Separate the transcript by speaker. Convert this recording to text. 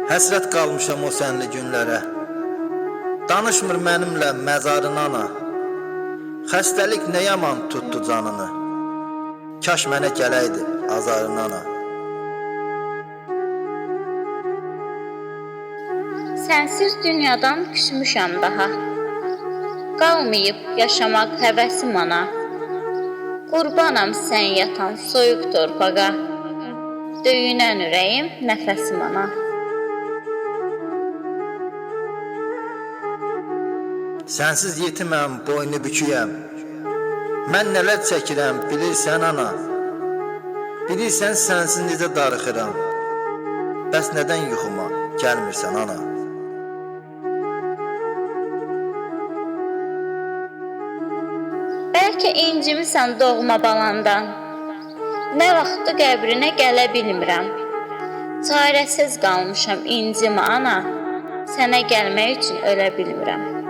Speaker 1: Həsrət qalmışam o sənli günlərə. Danışmır mənimlə məzarın ana. Xəstəlik nə yaman tutdu canını. Kaş mənə gələydi azarın ana.
Speaker 2: Sənsiz dünyadan küsmüşəm daha. Qalmayıb yaşamaq həvəsim ana. Qurbanam sən yatan soyuq torpağa. Döyünən ürəyim nəfəsim ana.
Speaker 1: Sənsiz yetiməm, boynu büküyəm. Mən nələr çəkirəm, bilirsən ana. Bilirsən sənsiz necə darıxıram. Bəs nədən yuxuma gəlmirsən ana?
Speaker 2: Bəlkə incimisən doğma balandan. Nə vaxtı qəbrinə gələ bilmirəm. Çarəsiz qalmışam incimə ana. Sənə gəlmək üçün ölə bilmirəm.